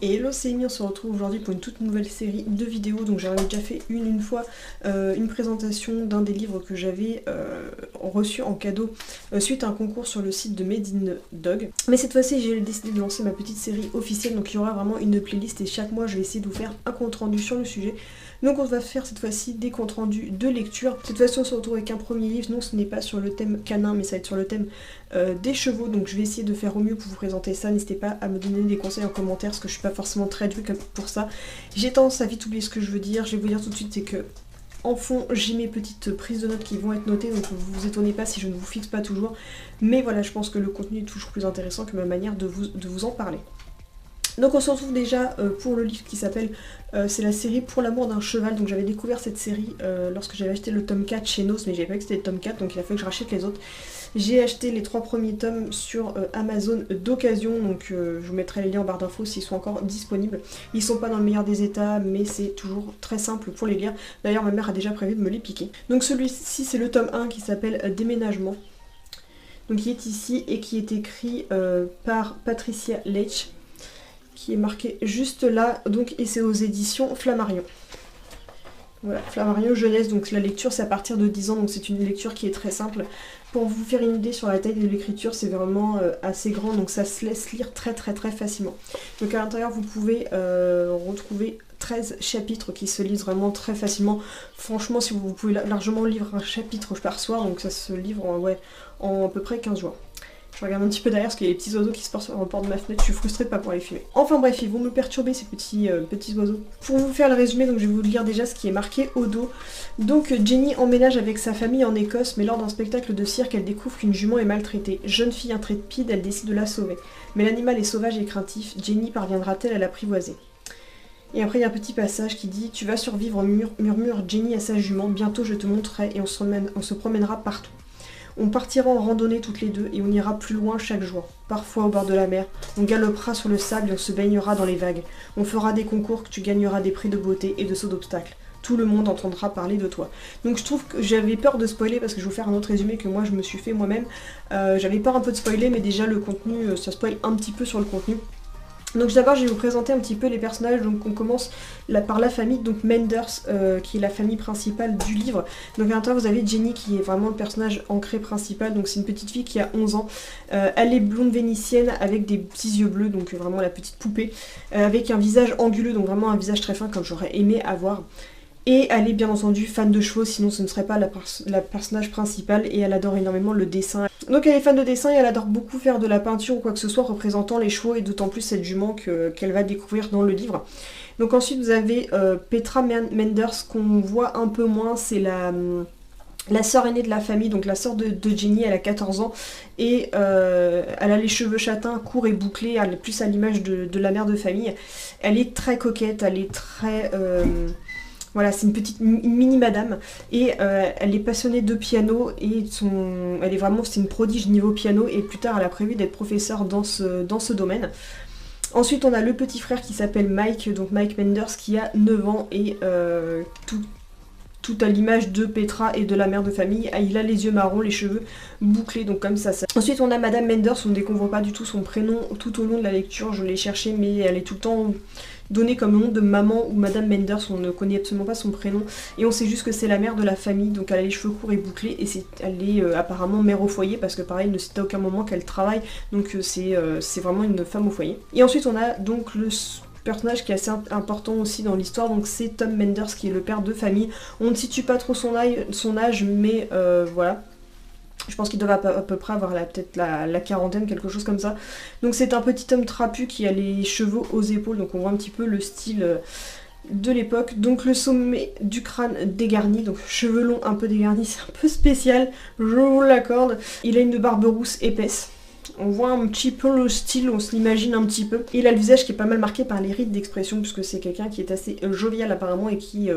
Et hello, c'est Amy, on se retrouve aujourd'hui pour une toute nouvelle série de vidéos. Donc j'avais déjà fait une fois une présentation d'un des livres que j'avais reçu en cadeau suite à un concours sur le site de Made in Dog. Mais cette fois-ci j'ai décidé de lancer ma petite série officielle, donc il y aura vraiment une playlist et chaque mois je vais essayer de vous faire un compte rendu sur le sujet. Donc on va faire cette fois-ci des comptes rendus de lecture. Cette fois-ci on se retrouve avec un premier livre, non ce n'est pas sur le thème canin mais ça va être sur le thème des chevaux. Donc je vais essayer de faire au mieux pour vous présenter ça. N'hésitez pas à me donner des conseils en commentaire parce que je suis pas forcément très douée pour ça. J'ai tendance à vite oublier ce que je veux dire. Je vais vous dire tout de suite, c'est que en fond j'ai mes petites prises de notes qui vont être notées, donc vous vous étonnez pas si je ne vous fixe pas toujours. Mais voilà, je pense que le contenu est toujours plus intéressant que ma manière de vous en parler. Donc on se retrouve déjà pour le livre qui s'appelle, c'est la série Pour l'amour d'un cheval. Donc j'avais découvert cette série lorsque j'avais acheté le tome 4 chez Nos, mais j'avais pas vu que c'était le tome 4, donc il a fallu que je rachète les autres. J'ai acheté les 3 premiers tomes sur Amazon d'occasion, donc je vous mettrai les liens en barre d'infos s'ils sont encore disponibles. Ils sont pas dans le meilleur des états, mais c'est toujours très simple pour les lire. D'ailleurs ma mère a déjà prévu de me les piquer. Donc celui-ci c'est le tome 1 qui s'appelle Déménagement. Donc il est ici et qui est écrit par Patricia Leitch, qui est marqué juste là, donc, et c'est aux éditions Flammarion. Voilà, Flammarion jeunesse, donc la lecture c'est à partir de 10 ans, donc c'est une lecture qui est très simple. Pour vous faire une idée sur la taille de l'écriture, c'est vraiment assez grand, donc ça se laisse lire très facilement. Donc à l'intérieur vous pouvez retrouver 13 chapitres qui se lisent vraiment très facilement. Franchement, si vous pouvez largement lire un chapitre par soir, donc ça se livre en à peu près 15 jours. Je regarde un petit peu derrière parce qu'il y a les petits oiseaux qui se portent sur le port de ma fenêtre, je suis frustrée de pas pouvoir les filmer. Enfin bref, ils vont me perturber ces petits oiseaux. Pour vous faire le résumé, donc je vais vous lire déjà ce qui est marqué au dos. Donc Jenny emménage avec sa famille en Écosse, mais lors d'un spectacle de cirque, elle découvre qu'une jument est maltraitée. Jeune fille intrépide, elle décide de la sauver. Mais l'animal est sauvage et craintif, Jenny parviendra-t-elle à l'apprivoiser? Et après il y a un petit passage qui dit « Tu vas survivre, murmure Jenny à sa jument, bientôt je te montrerai et on se promènera partout. On partira en randonnée toutes les deux et on ira plus loin chaque jour. Parfois au bord de la mer, on galopera sur le sable et on se baignera dans les vagues. On fera des concours que tu gagneras des prix de beauté et de sauts d'obstacles. Tout le monde entendra parler de toi. » Donc je trouve que j'avais peur de spoiler parce que je vais vous faire un autre résumé que moi je me suis fait moi-même. J'avais peur un peu de spoiler, mais déjà le contenu, ça spoil un petit peu sur le contenu. Donc d'abord je vais vous présenter un petit peu les personnages. Donc on commence par la famille, donc Menders, qui est la famille principale du livre. Donc à l'intérieur vous avez Jenny qui est vraiment le personnage ancré principal, donc c'est une petite fille qui a 11 ans. Elle est blonde vénitienne avec des petits yeux bleus, donc vraiment la petite poupée, avec un visage anguleux, donc vraiment un visage très fin comme j'aurais aimé avoir. Et elle est bien entendu fan de chevaux, sinon ce ne serait pas la personnage principale, et elle adore énormément le dessin. Donc elle est fan de dessin et elle adore beaucoup faire de la peinture ou quoi que ce soit représentant les chevaux, et d'autant plus cette jument qu'elle va découvrir dans le livre. Donc ensuite vous avez Petra Menders qu'on voit un peu moins, c'est la sœur aînée de la famille, donc la sœur de Jenny. Elle a 14 ans et elle a les cheveux châtains, courts et bouclés, elle est plus à l'image de la mère de famille. Elle est très coquette, elle est très... Voilà, c'est une mini madame et elle est passionnée de piano et c'est une prodige niveau piano, et plus tard elle a prévu d'être professeure dans ce domaine. Ensuite on a le petit frère qui s'appelle Mike, donc Mike Menders, qui a 9 ans et tout à l'image de Petra et de la mère de famille. Il a les yeux marrons, les cheveux bouclés, donc comme ça. Ensuite on a Madame Menders, on ne découvre pas du tout son prénom tout au long de la lecture, je l'ai cherché mais elle est tout le temps donnée comme nom de maman ou Madame Menders, on ne connaît absolument pas son prénom et on sait juste que c'est la mère de la famille, donc elle a les cheveux courts et bouclés et elle est apparemment mère au foyer parce que pareil il ne cite à aucun moment qu'elle travaille, donc c'est vraiment une femme au foyer. Et ensuite on a donc le personnage qui est assez important aussi dans l'histoire, donc c'est Tom Menders qui est le père de famille. On ne situe pas trop son âge mais voilà. Je pense qu'il doit à peu près avoir peut-être la quarantaine, quelque chose comme ça. Donc c'est un petit homme trapu qui a les cheveux aux épaules, donc on voit un petit peu le style de l'époque. Donc le sommet du crâne dégarni, donc cheveux longs un peu dégarnis, c'est un peu spécial, je vous l'accorde. Il a une barbe rousse épaisse. On voit un petit peu le style, on se l'imagine un petit peu. Et il a le visage qui est pas mal marqué par les rides d'expression, puisque c'est quelqu'un qui est assez jovial apparemment et qui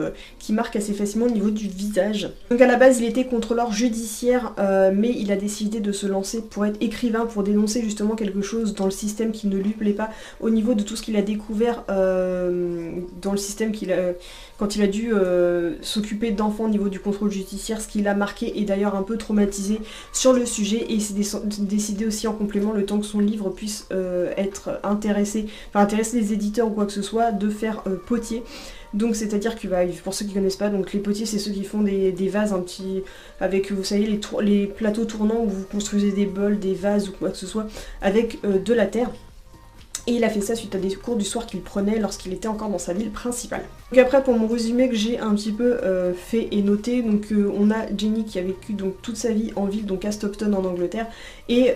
marque assez facilement au niveau du visage. Donc à la base il était contrôleur judiciaire, mais il a décidé de se lancer pour être écrivain, pour dénoncer justement quelque chose dans le système qui ne lui plaît pas, au niveau de tout ce qu'il a découvert dans le système quand il a dû s'occuper d'enfants au niveau du contrôle judiciaire, ce qui l'a marqué et d'ailleurs un peu traumatisé sur le sujet, et il s'est décidé aussi en complément le temps que son livre puisse être intéressé, enfin intéresser les éditeurs ou quoi que ce soit, de faire potier. Donc c'est à dire que pour ceux qui connaissent pas, donc les potiers c'est ceux qui font des vases un petit avec vous savez les plateaux tournants où vous construisez des bols, des vases ou quoi que ce soit avec de la terre. Et il a fait ça suite à des cours du soir qu'il prenait lorsqu'il était encore dans sa ville principale. Donc après pour mon résumé que j'ai un petit peu fait et noté, donc on a Jenny qui a vécu donc toute sa vie en ville, donc à Stockton en Angleterre, et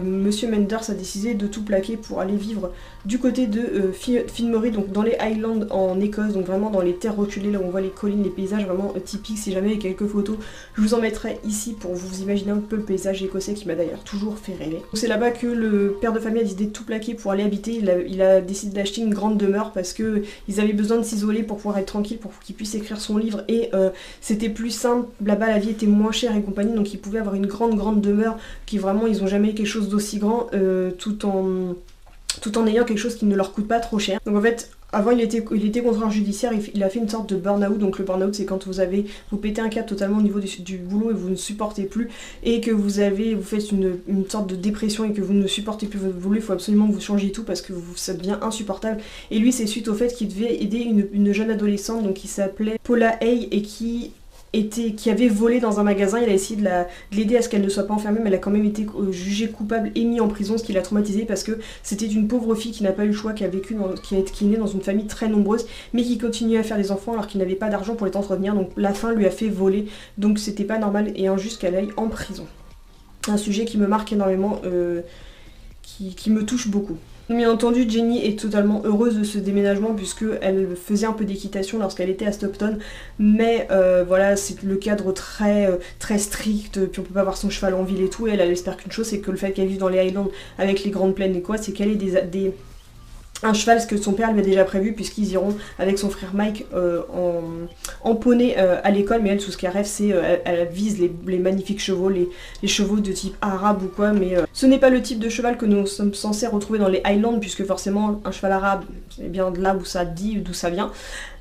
Monsieur Menders a décidé de tout plaquer pour aller vivre du côté de Finmory, donc dans les Highlands en Écosse, donc vraiment dans les terres reculées, là où on voit les collines, les paysages vraiment typiques. Si jamais il y a quelques photos, je vous en mettrai ici pour vous imaginer un peu le paysage écossais qui m'a d'ailleurs toujours fait rêver. C'est là-bas que le père de famille a décidé de tout plaquer pour aller habiter. Il a décidé d'acheter une grande demeure parce que ils avaient besoin de s'isoler pour pouvoir être tranquille, pour qu'il puisse écrire son livre, et c'était plus simple, là-bas la vie était moins chère et compagnie, donc ils pouvaient avoir une grande demeure qui vraiment, ils ont jamais eu quelque chose d'aussi grand, tout en ayant quelque chose qui ne leur coûte pas trop cher. Donc en fait, avant il était contrôleur judiciaire, il a fait une sorte de burn-out. Donc le burn-out c'est quand vous pétez un câble totalement au niveau du boulot et vous ne supportez plus, et que vous faites une sorte de dépression et que vous ne supportez plus votre boulot. Il faut absolument que vous changiez tout parce que ça devient insupportable. Et lui c'est suite au fait qu'il devait aider une jeune adolescente donc qui s'appelait Paula Hay et qui avait volé dans un magasin. Il a essayé de l'aider à ce qu'elle ne soit pas enfermée, mais elle a quand même été jugée coupable et mise en prison, ce qui l'a traumatisée parce que c'était une pauvre fille qui n'a pas eu le choix, qui est née dans une famille très nombreuse, mais qui continuait à faire des enfants alors qu'il n'avait pas d'argent pour les entretenir. Donc la faim lui a fait voler, donc c'était pas normal et injuste qu'elle aille en prison. Un sujet qui me marque énormément, qui me touche beaucoup. Bien entendu, Jenny est totalement heureuse de ce déménagement puisqu'elle faisait un peu d'équitation lorsqu'elle était à Stockton, mais voilà, c'est le cadre très strict, puis on peut pas avoir son cheval en ville et tout, et elle espère qu'une chose, c'est que le fait qu'elle vive dans les Highlands avec les grandes plaines et quoi, c'est qu'elle ait un cheval, ce que son père lui a déjà prévu, puisqu'ils iront avec son frère Mike en poney à l'école, mais elle, tout ce qu'elle rêve, c'est elle vise les magnifiques chevaux, les chevaux de type arabe ou quoi, mais ce n'est pas le type de cheval que nous sommes censés retrouver dans les Highlands, puisque forcément un cheval arabe, c'est bien de là où ça dit, d'où ça vient,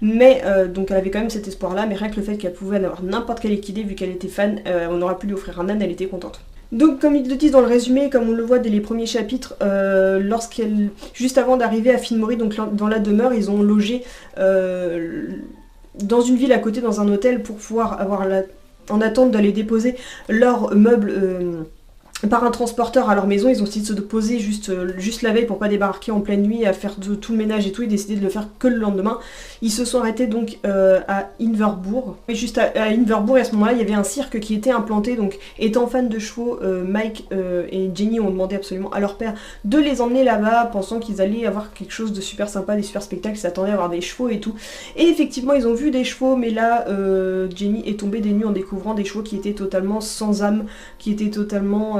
mais donc elle avait quand même cet espoir-là, mais rien que le fait qu'elle pouvait en avoir n'importe quelle équidé, vu qu'elle était fan, on aura pu lui offrir un âne, elle était contente. Donc comme ils le disent dans le résumé, comme on le voit dès les premiers chapitres, juste avant d'arriver à Finmory, donc dans la demeure, ils ont logé dans une ville à côté, dans un hôtel, pour pouvoir avoir en attente d'aller déposer leurs meubles par un transporteur à leur maison. Ils ont décidé de se poser juste la veille pour pas débarquer en pleine nuit, à faire tout le ménage et tout, et décider de le faire que le lendemain. Ils se sont arrêtés donc à Inverbourg. Et juste à Inverbourg, et à ce moment-là, il y avait un cirque qui était implanté. Donc étant fan de chevaux, Mike et Jenny ont demandé absolument à leur père de les emmener là-bas, pensant qu'ils allaient avoir quelque chose de super sympa, des super spectacles, ils s'attendaient à avoir des chevaux et tout. Et effectivement, ils ont vu des chevaux, mais là, Jenny est tombée des nues en découvrant des chevaux qui étaient totalement sans âme, qui étaient totalement...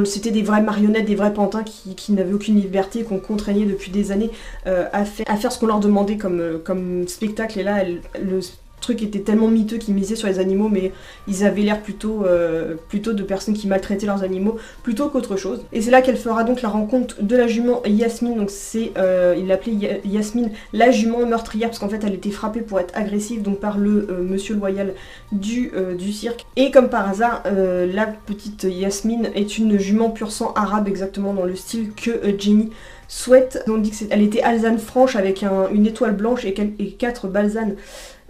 c'était des vraies marionnettes, des vrais pantins qui n'avaient aucune liberté, qu'on contraignait depuis des années à faire ce qu'on leur demandait comme spectacle. Et là, le truc était tellement miteux qu'ils misaient sur les animaux, mais ils avaient l'air plutôt de personnes qui maltraitaient leurs animaux plutôt qu'autre chose. Et c'est là qu'elle fera donc la rencontre de la jument Yasmine. Donc il l'appelait Yasmine la jument meurtrière, parce qu'en fait elle était frappée pour être agressive donc par le monsieur loyal du cirque. Et comme par hasard, la petite Yasmine est une jument pur sang arabe, exactement dans le style que Jenny souhaite. On dit qu'elle était alezane franche avec une étoile blanche et 4 balsanes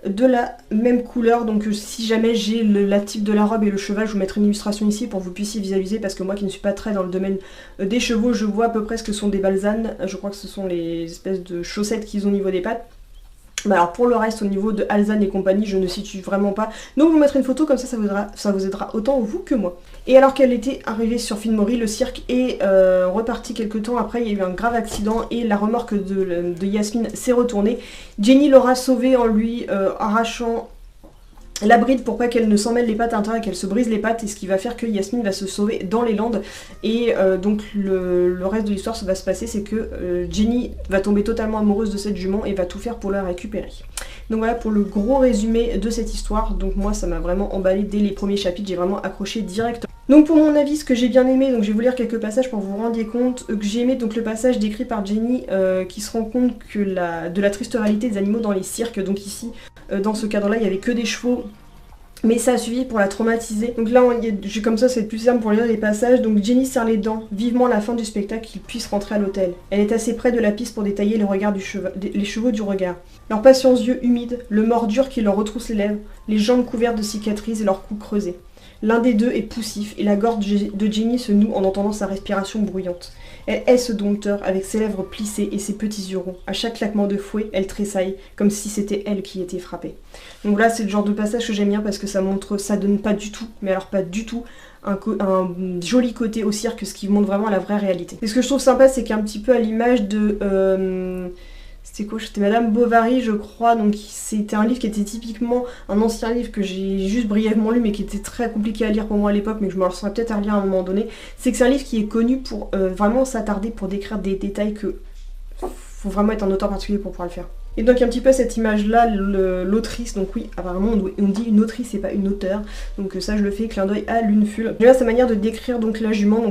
de la même couleur. Donc si jamais j'ai la type de la robe et le cheval, je vous mettrai une illustration ici pour que vous puissiez visualiser, parce que moi qui ne suis pas très dans le domaine des chevaux, je vois à peu près ce que sont des balsanes. Je crois que ce sont les espèces de chaussettes qu'ils ont au niveau des pattes. Mais alors pour le reste, au niveau de Alzane et compagnie, je ne situe vraiment pas. Donc je vous mettrai une photo, comme ça vous aidera autant vous que moi. Et alors qu'elle était arrivée sur Finmory, le cirque est reparti quelques temps après. Il y a eu un grave accident et la remorque de Yasmine s'est retournée. Jenny l'aura sauvée en lui arrachant la bride pour pas qu'elle ne s'en mêle les pattes à l'intérieur et qu'elle se brise les pattes, et ce qui va faire que Yasmine va se sauver dans les Landes. Et donc le reste de l'histoire, ça va se passer, c'est que Jenny va tomber totalement amoureuse de cette jument et va tout faire pour la récupérer. Donc voilà pour le gros résumé de cette histoire. Donc moi ça m'a vraiment emballé dès les premiers chapitres, j'ai vraiment accroché directement. Donc pour mon avis, ce que j'ai bien aimé, donc je vais vous lire quelques passages pour que vous vous rendiez compte, que j'ai aimé donc le passage décrit par Jenny qui se rend compte que de la triste réalité des animaux dans les cirques. Donc ici, dans ce cadre-là, il n'y avait que des chevaux Mais ça a suffi pour la traumatiser. Donc là, comme ça, c'est plus simple pour lire les passages. Donc Jenny serre les dents, vivement la fin du spectacle qu'il puisse rentrer à l'hôtel. Elle est assez près de la piste pour détailler les chevaux du regard. Leurs patients yeux humides, le mordure qui leur retrousse les lèvres, les jambes couvertes de cicatrices et leurs coups creusés. L'un des deux est poussif et la gorge de Jenny se noue en entendant sa respiration bruyante. Elle hait ce dompteur avec ses lèvres plissées et ses petits yeux ronds. À chaque claquement de fouet, elle tressaille, comme si c'était elle qui était frappée. Donc là, c'est le genre de passage que j'aime bien parce que ça donne pas du tout, mais alors pas du tout, un joli côté au cirque, ce qui montre vraiment la vraie réalité. Et ce que je trouve sympa, c'est qu'un petit peu à l'image de... c'était quoi? C'était Madame Bovary, je crois. Donc c'était un livre qui était typiquement un ancien livre que j'ai juste brièvement lu, mais qui était très compliqué à lire pour moi à l'époque, mais que je me le serais peut-être à relire à un moment donné. C'est que c'est un livre qui est connu pour vraiment s'attarder, pour décrire des détails que faut vraiment être un auteur particulier pour pouvoir le faire. Et donc un petit peu cette image-là, l'autrice, donc oui, apparemment on dit une autrice et pas une auteure, donc ça je le fais, clin d'œil à Luneful. Là, sa manière de décrire donc la jument,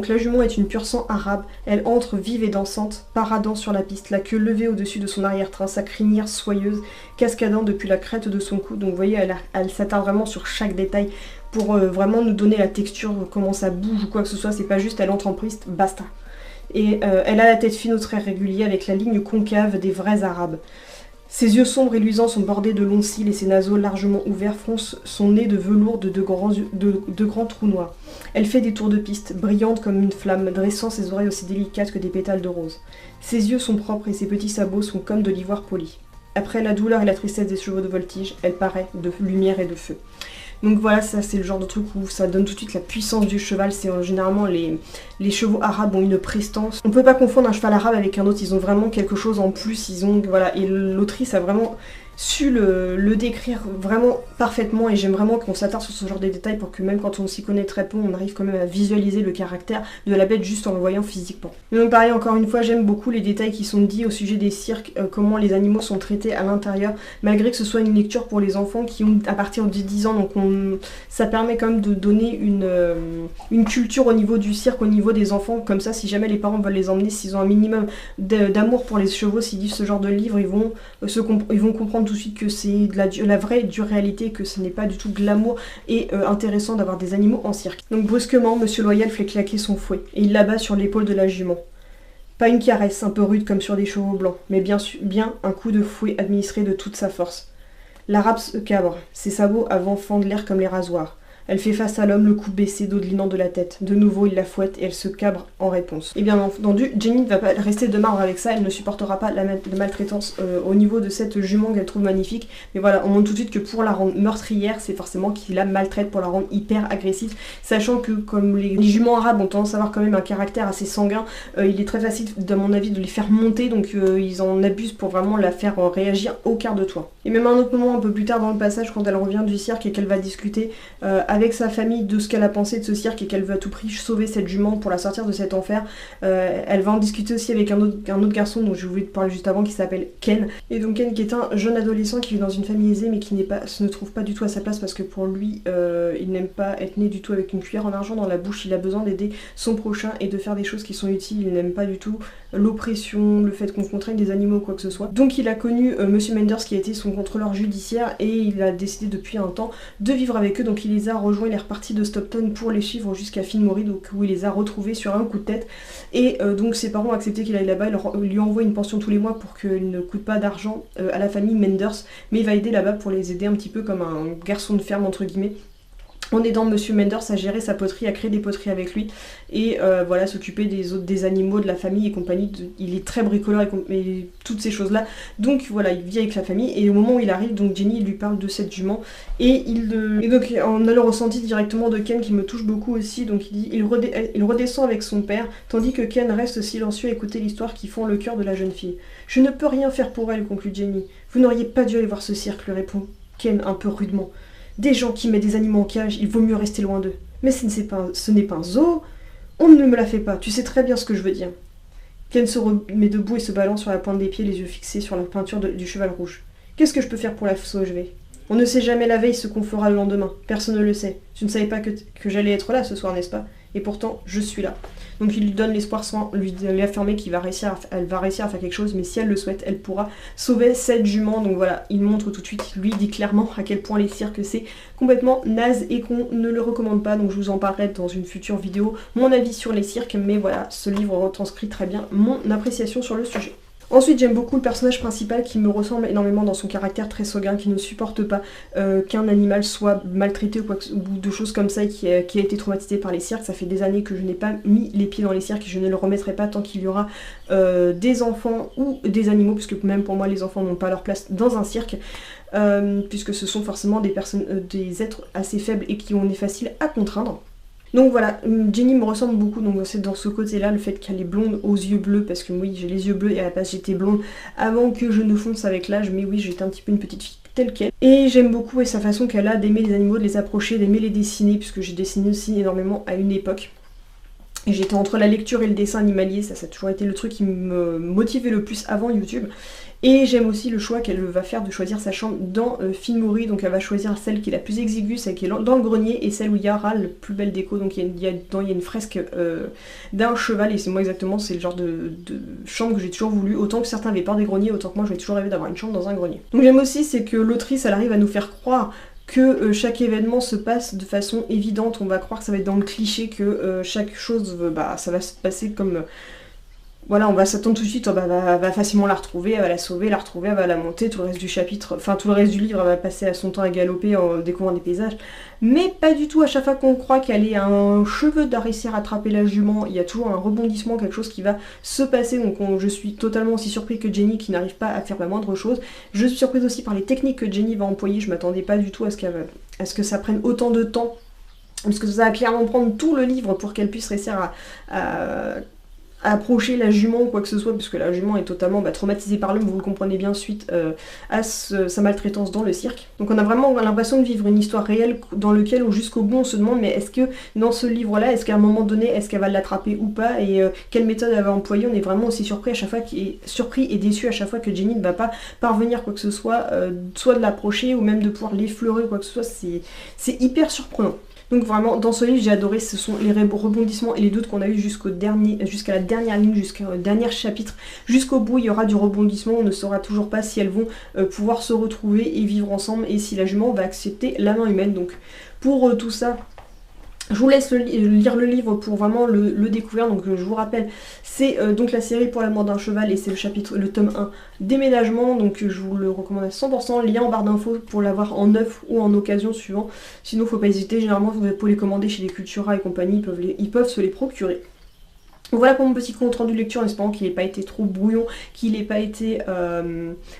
est une pure sang arabe, elle entre vive et dansante, paradant sur la piste, la queue levée au-dessus de son arrière-train, sa crinière soyeuse, cascadant depuis la crête de son cou, donc vous voyez, elle s'attarde vraiment sur chaque détail pour vraiment nous donner la texture, comment ça bouge ou quoi que ce soit, c'est pas juste elle entre en piste, basta. Et elle a la tête fine aux traits réguliers avec la ligne concave des vrais arabes. Ses yeux sombres et luisants sont bordés de longs cils et ses naseaux largement ouverts froncent son nez de velours de grands trous noirs. Elle fait des tours de piste, brillante comme une flamme, dressant ses oreilles aussi délicates que des pétales de rose. Ses yeux sont propres et ses petits sabots sont comme de l'ivoire poli. Après la douleur et la tristesse des chevaux de voltige, elle paraît de lumière et de feu. Donc voilà, ça c'est le genre de truc où ça donne tout de suite la puissance du cheval. C'est généralement les chevaux arabes ont une prestance. On peut pas confondre un cheval arabe avec un autre, ils ont vraiment quelque chose en plus. Voilà, et l'autrice a vraiment su le décrire vraiment parfaitement et j'aime vraiment qu'on s'attarde sur ce genre de détails pour que même quand on s'y connaît très peu, on arrive quand même à visualiser le caractère de la bête juste en le voyant physiquement. Et donc pareil, encore une fois, j'aime beaucoup les détails qui sont dits au sujet des cirques, comment les animaux sont traités à l'intérieur, malgré que ce soit une lecture pour les enfants qui ont à partir de 10 ans, donc ça permet quand même de donner une culture au niveau du cirque, au niveau des enfants, comme ça si jamais les parents veulent les emmener, s'ils ont un minimum d'amour pour les chevaux, s'ils lisent ce genre de livre, ils vont comprendre tout de suite que c'est de la vraie dure réalité, que ce n'est pas du tout glamour et intéressant d'avoir des animaux en cirque. Donc brusquement, Monsieur Loyal fait claquer son fouet et il l'abat sur l'épaule de la jument. Pas une caresse un peu rude comme sur des chevaux blancs, mais bien un coup de fouet administré de toute sa force. L'arabe se cabre, ses sabots avant fendent l'air comme les rasoirs. Elle fait face à l'homme, le cou baissé, dodelinant de la tête. De nouveau, il la fouette et elle se cabre en réponse. Et bien entendu, Jenny ne va pas rester de marbre avec ça, elle ne supportera pas la maltraitance au niveau de cette jument qu'elle trouve magnifique. Mais voilà, on montre tout de suite que pour la rendre meurtrière, c'est forcément qu'il la maltraite pour la rendre hyper agressive, sachant que comme les juments arabes ont tendance à avoir quand même un caractère assez sanguin, il est très facile, à mon avis, de les faire monter, donc ils en abusent pour vraiment la faire réagir au quart de toit. Et même à un autre moment, un peu plus tard dans le passage, quand elle revient du cirque et qu'elle va discuter avec sa famille de ce qu'elle a pensé de ce cirque et qu'elle veut à tout prix sauver cette jument pour la sortir de cet enfer. Elle va en discuter aussi avec un autre garçon dont je voulais te parler juste avant qui s'appelle Ken. Et donc Ken qui est un jeune adolescent qui vit dans une famille aisée mais qui se ne trouve pas du tout à sa place parce que pour lui il n'aime pas être né du tout avec une cuillère en argent dans la bouche. Il a besoin d'aider son prochain et de faire des choses qui sont utiles. Il n'aime pas du tout l'oppression, le fait qu'on contraigne des animaux ou quoi que ce soit. Donc il a connu Monsieur Menders qui a été son contrôleur judiciaire et il a décidé depuis un temps de vivre avec eux. Donc il les a rejoints, il est reparti de Stopton pour les suivre jusqu'à Finmory, donc où il les a retrouvés sur un coup de tête. Et donc ses parents ont accepté qu'il aille là-bas, ils lui envoient une pension tous les mois pour qu'il ne coûte pas d'argent à la famille Menders, mais il va aider là-bas pour les aider un petit peu comme un garçon de ferme entre guillemets, en aidant Monsieur Menders à gérer sa poterie, à créer des poteries avec lui et voilà, s'occuper des animaux de la famille et compagnie. Il est très bricoleur et toutes ces choses là, donc voilà, il vit avec la famille et au moment où il arrive, donc Jenny lui parle de cette jument et donc on a le ressenti directement de Ken qui me touche beaucoup aussi. Donc il dit il redescend avec son père tandis que Ken reste silencieux à écouter l'histoire qui fend le cœur de la jeune fille. Je ne peux rien faire pour elle, conclut Jenny. Vous n'auriez pas dû aller voir ce cirque, lui répond Ken un peu rudement. Des gens qui mettent des animaux en cage, il vaut mieux rester loin d'eux. Mais ce n'est pas un zoo. On ne me la fait pas, tu sais très bien ce que je veux dire. Ken se remet debout et se balance sur la pointe des pieds, les yeux fixés sur la peinture du cheval rouge. Qu'est-ce que je peux faire pour la sauver ? On ne sait jamais la veille ce qu'on fera le lendemain. Personne ne le sait. Tu ne savais pas que j'allais être là ce soir, n'est-ce pas ? et pourtant je suis là. Donc il lui donne l'espoir sans lui affirmer qu'elle va réussir à faire quelque chose, mais si elle le souhaite, elle pourra sauver cette jument. Donc voilà, il montre tout de suite, lui dit clairement à quel point les cirques c'est complètement naze et qu'on ne le recommande pas. Donc je vous en parlerai dans une future vidéo, mon avis sur les cirques, mais voilà, ce livre retranscrit très bien mon appréciation sur le sujet. Ensuite, j'aime beaucoup le personnage principal qui me ressemble énormément dans son caractère très sanguin, qui ne supporte pas qu'un animal soit maltraité ou de choses comme ça, et qui a été traumatisé par les cirques. Ça fait des années que je n'ai pas mis les pieds dans les cirques et je ne le remettrai pas tant qu'il y aura des enfants ou des animaux, puisque même pour moi les enfants n'ont pas leur place dans un cirque, puisque ce sont forcément des êtres assez faibles et qui on est facile à contraindre. Donc voilà, Jenny me ressemble beaucoup, donc c'est dans ce côté-là, le fait qu'elle est blonde aux yeux bleus, parce que oui, j'ai les yeux bleus et à la base j'étais blonde avant que je ne fonce avec l'âge, mais oui, j'étais un petit peu une petite fille telle qu'elle. Et j'aime beaucoup sa façon qu'elle a d'aimer les animaux, de les approcher, d'aimer les dessiner, puisque j'ai dessiné aussi énormément à une époque. Et j'étais entre la lecture et le dessin animalier, ça a toujours été le truc qui me motivait le plus avant YouTube. Et j'aime aussi le choix qu'elle va faire de choisir sa chambre dans Finmori, donc elle va choisir celle qui est la plus exiguë, celle qui est dans le grenier, et celle où il y aura le plus belle déco. Donc il y a une fresque d'un cheval, et c'est moi exactement, c'est le genre de chambre que j'ai toujours voulu. Autant que certains avaient peur des greniers, autant que moi j'ai toujours rêvé d'avoir une chambre dans un grenier. Donc j'aime aussi, c'est que l'autrice, elle arrive à nous faire croire que chaque événement se passe de façon évidente. On va croire que ça va être dans le cliché, que chaque chose, ça va se passer comme... Voilà, on va s'attendre tout de suite, va facilement la retrouver, elle va la sauver, la retrouver, elle va la monter, tout le reste du chapitre, enfin tout le reste du livre, elle va passer à son temps à galoper en découvrant des paysages. Mais pas du tout, à chaque fois qu'on croit qu'elle est à un cheveu de réussir à attraper la jument, il y a toujours un rebondissement, quelque chose qui va se passer. Donc je suis totalement aussi surprise que Jenny qui n'arrive pas à faire la moindre chose. Je suis surprise aussi par les techniques que Jenny va employer, je m'attendais pas du tout à ce que ça prenne autant de temps. Parce que ça va clairement prendre tout le livre pour qu'elle puisse réussir à approcher la jument ou quoi que ce soit, puisque la jument est totalement traumatisée par l'homme, vous le comprenez bien, suite à sa maltraitance dans le cirque. Donc on a vraiment l'impression de vivre une histoire réelle dans laquelle jusqu'au bout on se demande, mais est-ce que dans ce livre-là, est-ce qu'à un moment donné, est-ce qu'elle va l'attraper ou pas, et quelle méthode elle va employer. On est vraiment aussi surpris à chaque fois, surpris et déçu à chaque fois que Jenny ne va pas parvenir quoi que ce soit, soit de l'approcher ou même de pouvoir l'effleurer ou quoi que ce soit. C'est hyper surprenant. Donc vraiment, dans ce livre, j'ai adoré, ce sont les rebondissements et les doutes qu'on a eu jusqu'à la dernière ligne, jusqu'au dernier chapitre. Jusqu'au bout, il y aura du rebondissement, on ne saura toujours pas si elles vont pouvoir se retrouver et vivre ensemble, et si la jument va accepter la main humaine. Donc pour tout ça, je vous laisse lire le livre pour vraiment le découvrir. Donc je vous rappelle, c'est donc la série Pour l'amour d'un cheval, et c'est le tome 1, Déménagement. Donc je vous le recommande à 100%, lien en barre d'infos pour l'avoir en neuf ou en occasion suivant. Sinon faut pas hésiter, généralement vous pouvez les commander chez les Cultura et compagnie, ils peuvent se les procurer. Voilà pour mon petit compte rendu de lecture, en espérant qu'il n'ait pas été trop brouillon, qu'il n'ait pas été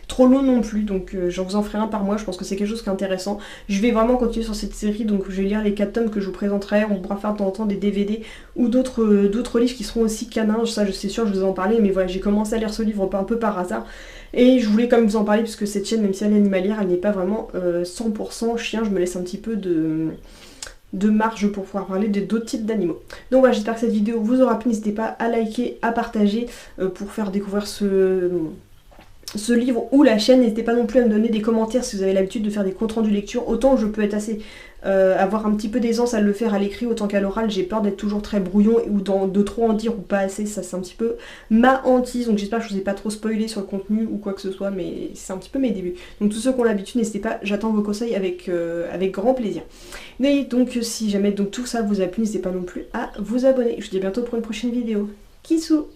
trop long non plus. Donc j'en vous en ferai un par mois, je pense que c'est quelque chose qui est intéressant. Je vais vraiment continuer sur cette série, donc je vais lire les 4 tomes que je vous présenterai. On pourra faire de temps en temps des DVD ou d'autres livres qui seront aussi canins, ça je sais sûr, je vous en parlais, mais voilà, j'ai commencé à lire ce livre un peu par hasard. Et je voulais quand même vous en parler, puisque cette chaîne, même si elle est animalière, elle n'est pas vraiment 100% chien, je me laisse un petit peu de marge pour pouvoir parler d'autres types d'animaux. Donc voilà, j'espère que cette vidéo vous aura plu, n'hésitez pas à liker, à partager pour faire découvrir ce livre ou la chaîne. N'hésitez pas non plus à me donner des commentaires si vous avez l'habitude de faire des comptes rendus lecture. Autant je peux être assez avoir un petit peu d'aisance à le faire à l'écrit, autant qu'à l'oral j'ai peur d'être toujours très brouillon ou de trop en dire ou pas assez. Ça c'est un petit peu ma hantise, donc j'espère que je vous ai pas trop spoilé sur le contenu ou quoi que ce soit, mais c'est un petit peu mes débuts. Donc tous ceux qui ont l'habitude, n'hésitez pas, j'attends vos conseils avec grand plaisir. Et donc si jamais tout ça vous a plu, n'hésitez pas non plus à vous abonner. Je vous dis à bientôt pour une prochaine vidéo. Kissou.